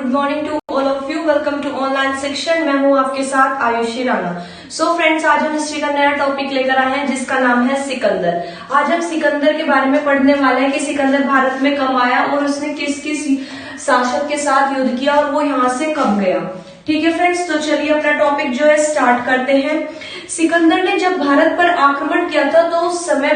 Good morning to all of you. Welcome to online section. मैं हूँ आपके साथ आयुषी राणा। सो फ्रेंड्स, आज हम हिस्ट्री का नया टॉपिक लेकर आए हैं जिसका नाम है सिकंदर। आज हम सिकंदर के बारे में पढ़ने वाले हैं कि सिकंदर भारत में कब आया और उसने किस किस शासक के साथ युद्ध किया और वो यहाँ से कब गया। ठीक है फ्रेंड्स, तो चलिए अपना टॉपिक जो है स्टार्ट करते हैं। सिकंदर ने जब भारत पर आक्रमण किया था तो उस समय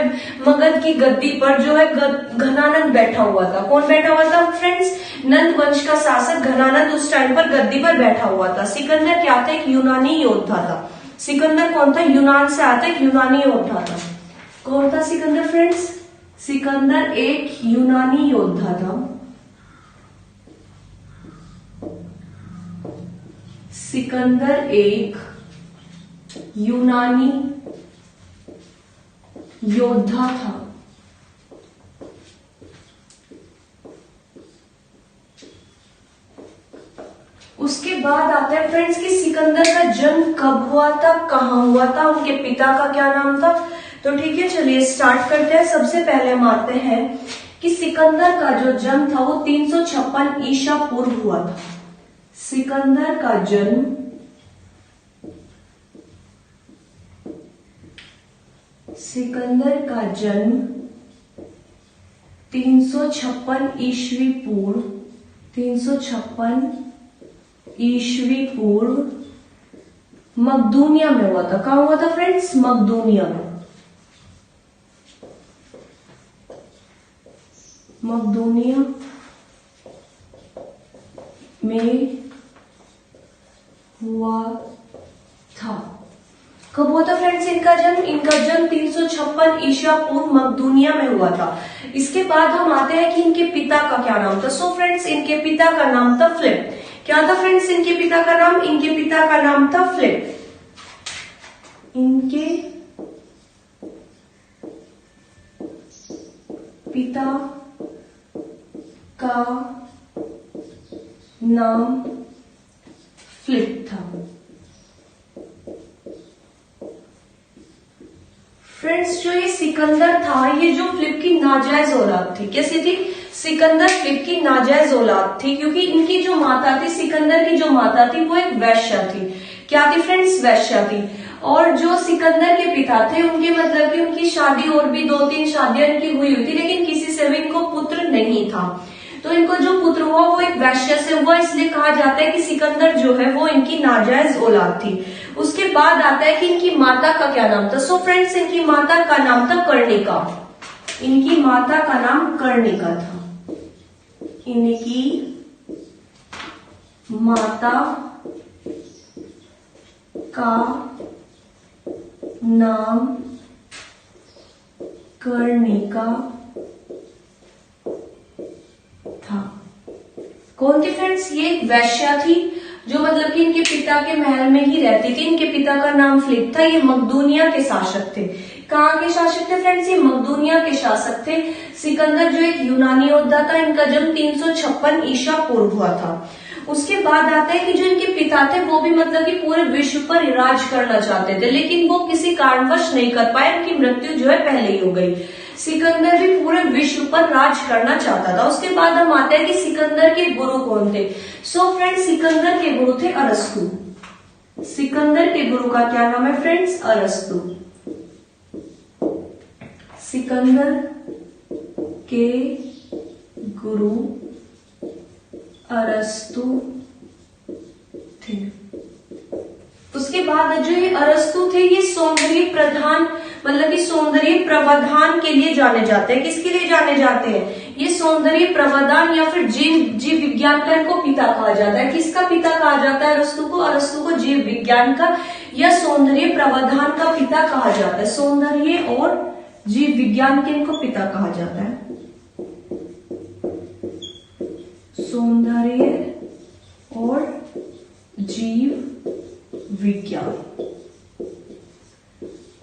मगध की गद्दी पर जो है घनानंद बैठा हुआ था। कौन बैठा हुआ था फ्रेंड्स? नंद वंश का शासक घनानंद उस टाइम पर गद्दी पर बैठा हुआ था। सिकंदर क्या था? एक यूनानी योद्धा था। सिकंदर कौन था? यूनान से आता एक यूनानी योद्धा था। कौन था सिकंदर फ्रेंड्स? सिकंदर एक यूनानी योद्धा था। सिकंदर एक यूनानी योद्धा था। उसके बाद आता है फ्रेंड्स कि सिकंदर का जन्म कब हुआ था, कहाँ हुआ था, उनके पिता का क्या नाम था। तो ठीक है, चलिए स्टार्ट करते हैं। सबसे पहले हम आते हैं कि सिकंदर का जो जन्म था वो 356 ईसा पूर्व हुआ था। सिकंदर का जन्म 356 ईस्वी पूर्व 356 ईस्वी पूर्व मकदूनिया में हुआ था। कहां हुआ था फ्रेंड्स? मकदूनिया में। मकदूनिया में हुआ था। कब हुआ था फ्रेंड्स इनका जन्म? इनका जन्म 356 ईसा पूर्व मकदूनिया में हुआ था। इसके बाद हम आते हैं कि इनके पिता का क्या नाम था। सो फ्रेंड्स, इनके पिता का नाम था फिलिप। क्या था फ्रेंड्स इनके पिता का नाम? इनके पिता का नाम था फिलिप। इनके पिता का नाम फिलिप था। फ्रेंड्स, जो ये सिकंदर था, ये जो फिलिप की नाजायज औलाद थी। कैसी थी? सिकंदर फिलिप की नाजायज औलाद थी, क्योंकि इनकी जो माता थी, सिकंदर की जो माता थी वो एक वैश्या थी। क्या थी फ्रेंड्स? वैश्या थी। और जो सिकंदर के पिता थे उनके मतलब कि उनकी शादी और भी 2-3 शादियां इनकी हुई थी, लेकिन किसी से भी इनको पुत्र नहीं था। तो इनको जो पुत्र हुआ वो एक वैश्य से हुआ, इसलिए कहा जाता है कि सिकंदर जो है वो इनकी नाजायज औलाद थी। उसके बाद आता है कि इनकी माता का क्या नाम था। सो फ्रेंड्स, इनकी माता का नाम था कर्णिका। इनकी माता का नाम कर्णिका था। इनकी माता का नाम कर्णिका था। कौन थी फ्रेंड्स? ये एक वैश्या थी जो मतलब कि इनके पिता के महल में ही रहती थी। इनके पिता का नाम फिलिप था। ये मकदूनिया के शासक थे। कहाँ के शासक थे फ्रेंड्स? ये मकदूनिया के शासक थे। सिकंदर जो एक यूनानी योद्धा था, इनका जन्म 356 ईसा पूर्व हुआ था। उसके बाद आता है कि जो इनके पिता थे वो भी मतलब कि पूरे विश्व पर राज करना चाहते थे, लेकिन वो किसी कारणवश नहीं कर पाए। उनकी मृत्यु जो है पहले ही हो गई। सिकंदर भी पूरे विश्व पर राज करना चाहता था। उसके बाद हम आते हैं कि सिकंदर के गुरु कौन थे। सो फ्रेंड्स, सिकंदर के गुरु थे अरस्तु। सिकंदर के गुरु का क्या नाम है फ्रेंड्स? अरस्तु। सिकंदर के गुरु अरस्तु थे। उसके बाद जो ये अरस्तु थे, ये सौंदर्य प्रधान मतलब कि सौंदर्य प्रवर्धन के लिए जाने जाते हैं। किसके लिए जाने जाते हैं? ये सौंदर्य प्रवर्धन या फिर जीव विज्ञान का इनको पिता कहा जाता है। किसका पिता कहा जाता है अरस्तु को? अरस्तु को जीव विज्ञान का या सौंदर्य प्रवर्धन का पिता कहा जाता है। सौंदर्य और जीव विज्ञान के इनको पिता कहा जाता है। सौंदर्य और जीव विज्ञान।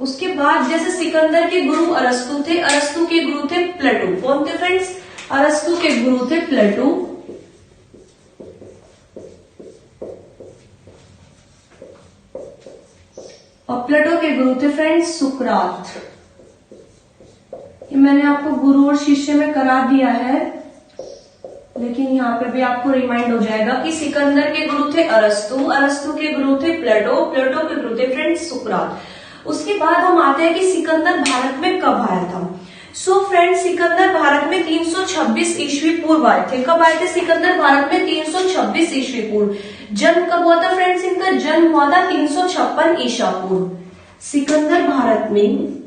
उसके बाद जैसे सिकंदर के गुरु अरस्तु थे, अरस्तु के गुरु थे प्लेटो। कौन थे फ्रेंड्स? अरस्तु के गुरु थे प्लेटो। और प्लेटो के गुरु थे फ्रेंड्स सुकरात। ये मैंने आपको गुरु और शिष्य में करा दिया है, लेकिन लेकिन यहाँ पे भी आपको रिमाइंड हो जाएगा कि सिकंदर के गुरु थे अरस्तु, अरस्तु के गुरु थे प्लेटो, प्लेटो के गुरु थे फ्रेंड्स सुकरात। उसके बाद हम आते हैं कि सिकंदर भारत में कब आया था। सो फ्रेंड्स, सिकंदर भारत में 326 ईस्वी पूर्व आए थे। कब आए थे सिकंदर भारत में? 326 ईस्वी पूर्व। जन्म कब हुआ था फ्रेंड्स? इनका जन्म हुआ था 356 ईसा पूर्व। सिकंदर भारत में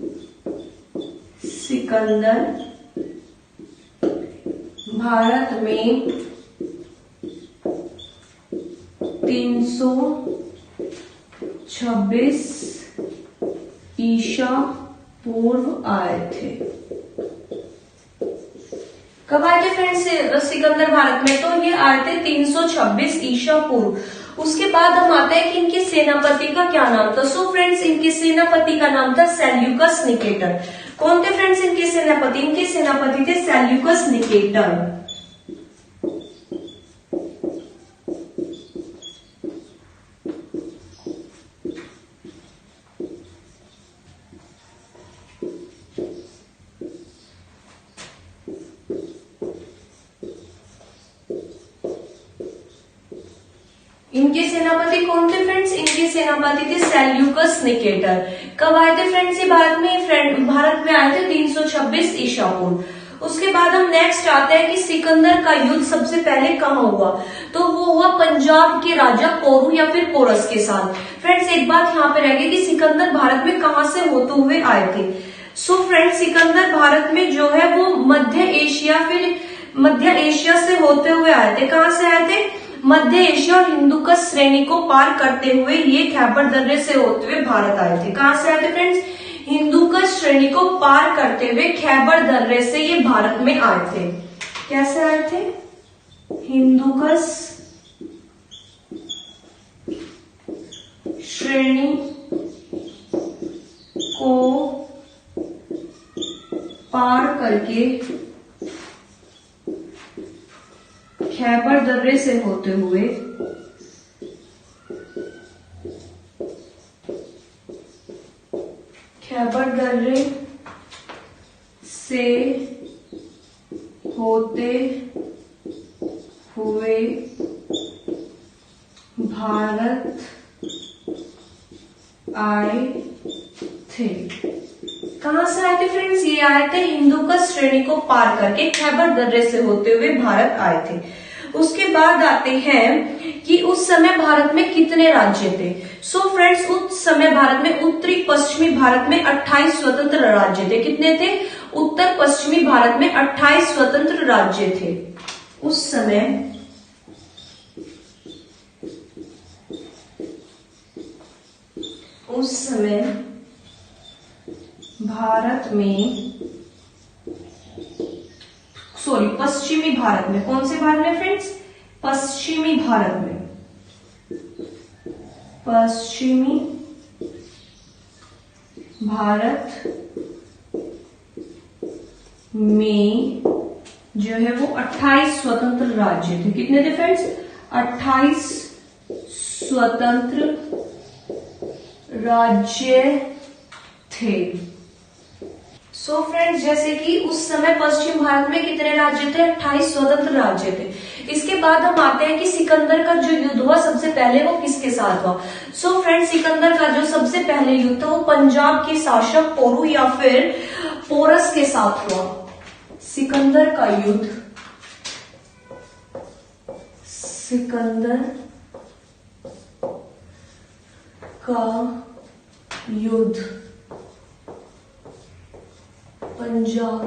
326 ईसा पूर्व आए थे। कब आए थे फ्रेंड्स सिकंदर भारत में? तो ये आए थे 326 ईसा पूर्व। उसके बाद हम आते हैं कि इनके सेनापति का क्या नाम था। सो फ्रेंड्स, इनके सेनापति का नाम था सेल्यूकस निकेटर। कौन थे फ्रेंड्स इनके सेनापति? इनके सेनापति थे सेल्यूकस निकेटर। इनके सेनापति कौन थे फ्रेंड्स? इनके सेनापति थे सेल्यूकस निकेटर। कब आए थे फ्रेंड्स ये भारत में? भारत में आए थे 326 ईसा पूर्व। उसके बाद हम नेक्स्ट आते हैं कि सिकंदर का युद्ध सबसे पहले कहाँ हुआ। तो वो हुआ पंजाब के राजा पोरू या फिर पोरस के साथ। फ्रेंड्स, एक बात यहाँ पे रहेगी कि सिकंदर भारत में कहाँ से होते हुए आए थे। सो फ्रेंड्स, सिकंदर भारत में जो है वो मध्य एशिया से होते हुए आए थे। कहाँ से आए थे? मध्य एशिया और हिंदुकुश श्रेणी को पार करते हुए ये खैबर दर्रे से होते हुए भारत आए थे। कहाँ से आए थे फ्रेंड्स? हिंदुकुश श्रेणी को पार करते हुए खैबर दर्रे से ये भारत में आए थे। कैसे आए थे? हिंदुकुश श्रेणी को पार करके खैबर दर्रे से होते हुए खैबर दर्रे से होते हुए भारत आए थे। कहां से आए थे फ्रेंड्स? ये आए थे हिंदुकुश श्रेणी को पार करके खैबर दर्रे से होते हुए भारत आए थे। उसके बाद आते हैं कि उस समय भारत में कितने राज्य थे। सो फ्रेंड्स, उस समय भारत में उत्तरी पश्चिमी भारत में 28 स्वतंत्र राज्य थे। कितने थे? उत्तर पश्चिमी भारत में 28 स्वतंत्र राज्य थे। उस समय भारत में पश्चिमी भारत में, कौन से भारत में फ्रेंड्स? पश्चिमी भारत में, पश्चिमी भारत में जो है वो 28 स्वतंत्र राज्य थे। कितने थे फ्रेंड्स? 28 स्वतंत्र राज्य थे। सो फ्रेंड्स, जैसे कि उस समय पश्चिम भारत में कितने राज्य थे? 28 स्वतंत्र राज्य थे। इसके बाद हम आते हैं कि सिकंदर का जो युद्ध हुआ सबसे पहले वो किसके साथ हुआ। सो फ्रेंड्स, सिकंदर का जो सबसे पहले युद्ध था वो पंजाब के शासक पोरू या फिर पोरस के साथ हुआ। सिकंदर का युद्ध पंजाब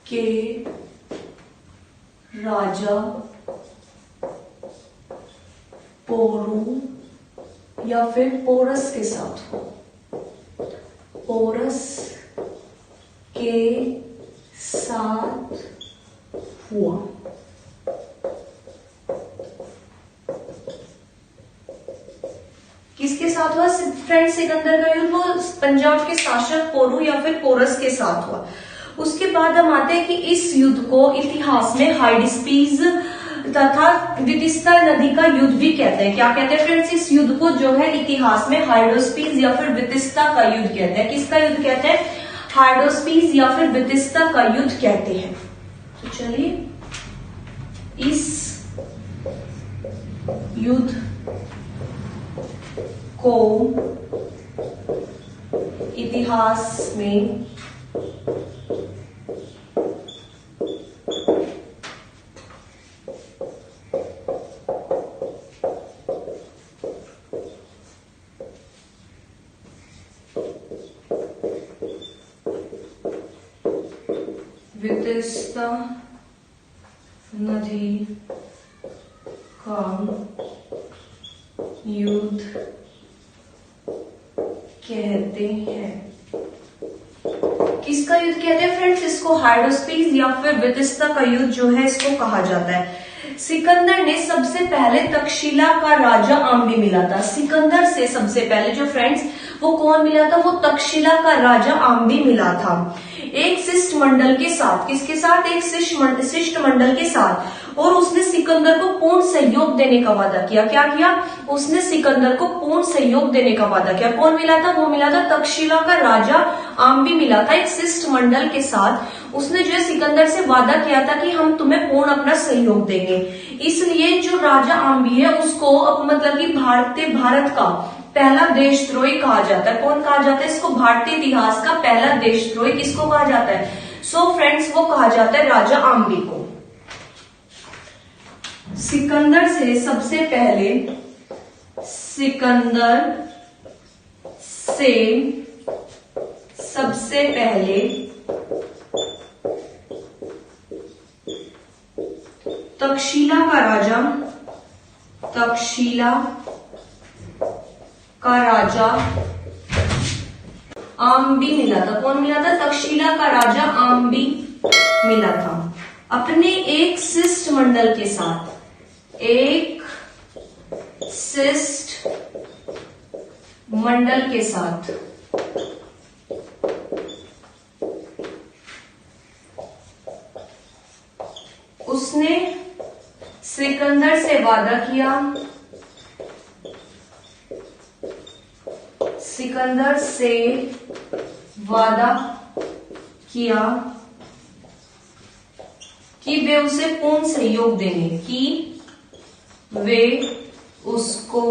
के राजा पोरू या फिर पोरस के साथ हुआ। पोरस के साथ हुआ। किसके साथ हुआ फ्रेंड्स? सिकंदर का युद्ध वो पंजाब के शासक पोरू या फिर पोरस के साथ हुआ। उसके बाद हम आते हैं कि इस युद्ध को इतिहास में हाइडिस्पीज तथा वितिस्ता नदी का युद्ध भी कहते हैं। क्या कहते हैं फ्रेंड्स? इस युद्ध को जो है इतिहास में हाइडोस्पीज या फिर वितिस्ता का युद्ध कहते हैं। किसका युद्ध कहते हैं? हाइडोस्पीज या फिर वितिस्ता का युद्ध कहते हैं। चलिए, इस युद्ध को इतिहास में वितस्ता नदी का युद्ध कहते हैं। किसका युद्ध कहते हैं फ्रेंड्स? इसको हाइड्रोस्पीस या फिर वितस्ता का युद्ध जो है इसको कहा जाता है। सिकंदर ने सबसे पहले तक्षशिला का राजा आम्बी मिला था। सिकंदर से सबसे पहले जो फ्रेंड्स वो कौन मिला था? वो तक्षशिला का राजा आम्बी मिला था, एक शिष्टमंडल के साथ। किसके साथ? एक शिष्टमंडल के साथ। और उसने सिकंदर को पूर्ण सहयोग देने का वादा किया। क्या किया? उसने सिकंदर को पूर्ण सहयोग देने का वादा किया। कौन मिला था? वो मिला था तक्षशिला का राजा आम्बी मिला था, एक शिष्टमंडल के साथ। उसने जो है सिकंदर से वादा किया था कि हम तुम्हें पूर्ण अपना सहयोग देंगे। इसलिए जो राजा आम्बी है उसको मतलब कि भारत का पहला देशद्रोही कहा जाता है। कौन कहा जाता है इसको? भारतीय इतिहास का पहला देशद्रोही किसको कहा जाता है? सो फ्रेंड्स वो कहा जाता है राजा आम्बी को। सिकंदर से सबसे पहले तक्षशिला का राजा आम्बी मिला था। कौन मिला था? तक्षशिला का राजा आम्बी मिला था अपने एक शिष्टमंडल के साथ, एक शिष्टमंडल के साथ। उसने सिकंदर से वादा किया, कि वे उसे पूर्ण सहयोग देंगे, कि वे उसको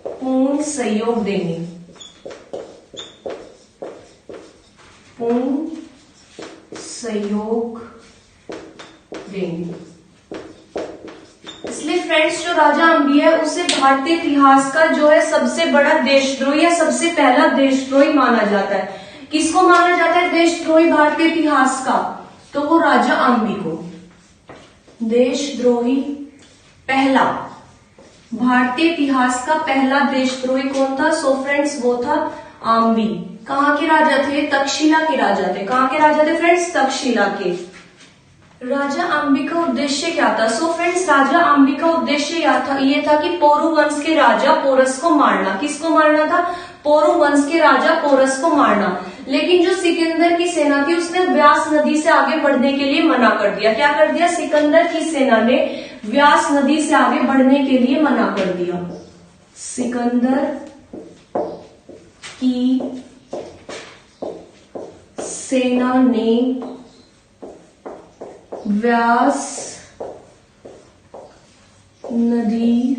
पूर्ण सहयोग देंगे, इसलिए फ्रेंड्स जो राजा आम्बी है उसे भारतीय इतिहास का जो है सबसे बड़ा देशद्रोही या सबसे पहला देशद्रोही माना जाता है। किसको माना जाता है देशद्रोही भारतीय इतिहास का? तो वो राजा आम्बी को। देशद्रोही पहला, भारतीय इतिहास का पहला देशद्रोही कौन था? सो फ्रेंड्स वो था आम्बी। कहाँ के राजा थे? तक्षशिला के राजा थे। कहाँ के राजा थे फ्रेंड्स? तक्षशिला के। राजा आम्बी का उद्देश्य क्या था? सो फ्रेंड्स राजा आम्बी का उद्देश्य ये था कि पोरु वंश के राजा पोरस को मारना। किसको मारना था? पोरु वंश के राजा पोरस को मारना। लेकिन जो सिकंदर की सेना थी उसने व्यास नदी से आगे बढ़ने के लिए मना कर दिया। क्या कर दिया? सिकंदर की सेना ने व्यास नदी से आगे बढ़ने के लिए मना कर दिया। सिकंदर की सेना ने व्यास नदी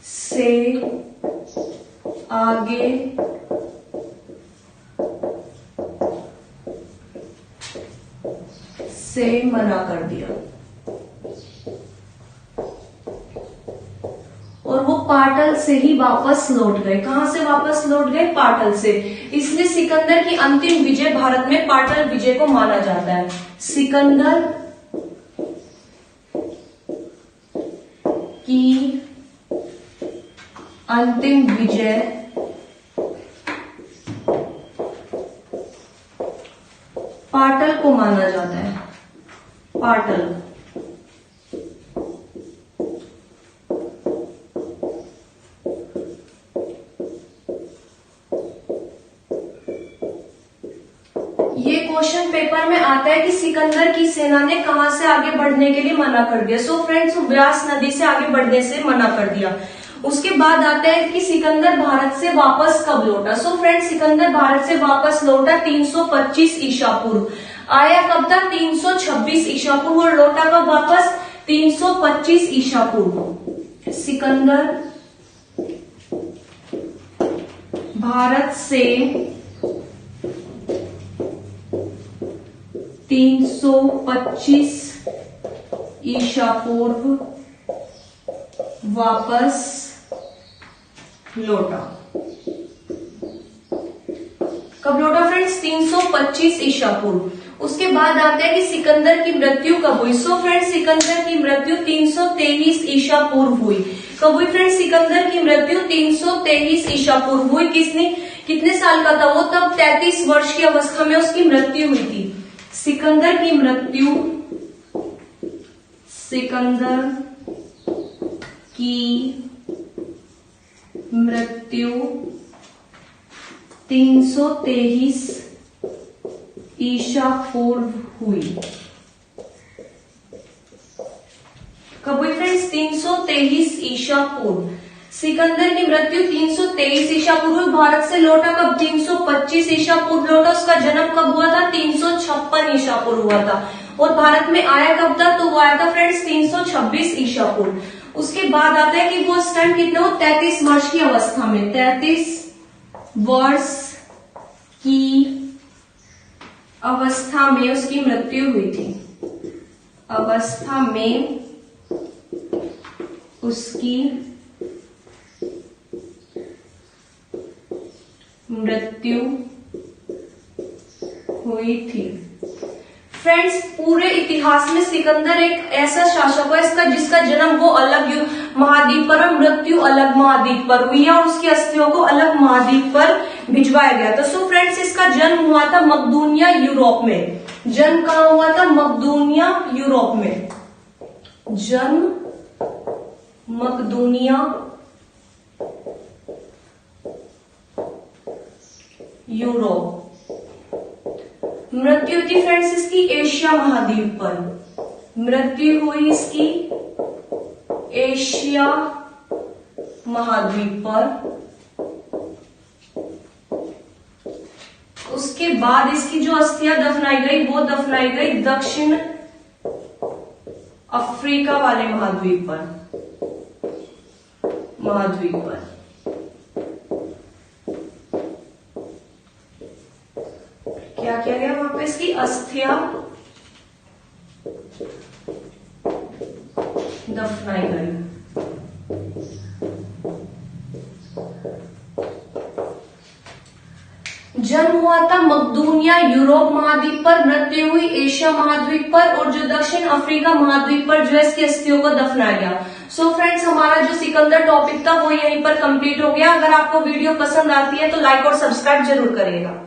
से आगे मना कर दिया और वो पाटल से ही वापस लौट गए। कहां से वापस लौट गए? पाटल से। इसलिए सिकंदर की अंतिम विजय भारत में पाटल विजय को माना जाता है। सिकंदर की अंतिम विजय पाटल को माना जाता है। पाटल। ये क्वेश्चन पेपर में आता है कि सिकंदर की सेना ने कहां से आगे बढ़ने के लिए मना कर दिया। सो फ्रेंड्स व्यास नदी से आगे बढ़ने से मना कर दिया। उसके बाद आता है कि सिकंदर भारत से वापस कब लौटा। सो फ्रेंड्स सिकंदर भारत से वापस लौटा 325 ईसा पूर्व। आया कब था? 326 ईसा पूर्व और लौटा कब वापस? 325 ईसा पूर्व। सिकंदर भारत से 325 ईसा पूर्व वापस लौटा। कब लौटा फ्रेंड्स? 325 ईसा पूर्व। उसके बाद आता है कि सिकंदर की मृत्यु कब हुई? सो फ्रेंड्स सिकंदर की मृत्यु 323 ईसा पूर्व हुई। कब हुई फ्रेंड्स? सिकंदर की मृत्यु 323 ईसा पूर्व हुई। कितने साल का था वो? तब 33 वर्ष की अवस्था में उसकी मृत्यु हुई थी। सिकंदर की मृत्यु 323 ईसा पूर्व हुई। कब हुई फ्रेंड्स? 323 ईसा पूर्व। सिकंदर की मृत्यु 323 ईसा पूर्व। भारत से लौटा कब? 325 ईसा पूर्व लौटा। उसका जन्म कब हुआ था? 356 ईसा पूर्व हुआ था। और भारत में आया कब था? तो वो आया था फ्रेंड्स 326 ईसा पूर्व। उसके बाद आता है कि वो उस टाइम कितना हो? 33 वर्ष की अवस्था में, 33 वर्ष की अवस्था में उसकी मृत्यु हुई थी। अवस्था में उसकी मृत्यु हुई थी। फ्रेंड्स पूरे इतिहास में सिकंदर एक ऐसा शासक है जिसका जन्म वो अलग महाद्वीप पर और मृत्यु अलग महाद्वीप पर हुई और उसकी अस्थियों को अलग महाद्वीप पर भिजवाया गया था। सो फ्रेंड्स इसका जन्म हुआ था मकदूनिया यूरोप में। जन्म कहाँ हुआ था? मकदूनिया यूरोप में। जन्म मकदूनिया यूरोप। मृत्यु थी फ्रेंड्स इसकी एशिया महाद्वीप पर। मृत्यु हुई इसकी एशिया महाद्वीप पर। उसके बाद इसकी जो अस्थियां दफनाई गई वो दफनाई गई दक्षिण अफ्रीका वाले महाद्वीप पर। क्या किया गया वहां पे? इसकी अस्थियां दफनाई गई। जन्म हुआ था मकदूनिया यूरोप महाद्वीप पर, मृत्यु हुई एशिया महाद्वीप पर और जो दक्षिण अफ्रीका महाद्वीप पर जो इसकी अस्थियों को दफनाया गया। सो फ्रेंड्स हमारा जो सिकंदर टॉपिक था वो यहीं पर कंप्लीट हो गया। अगर आपको वीडियो पसंद आती है तो लाइक और सब्सक्राइब जरूर करिएगा।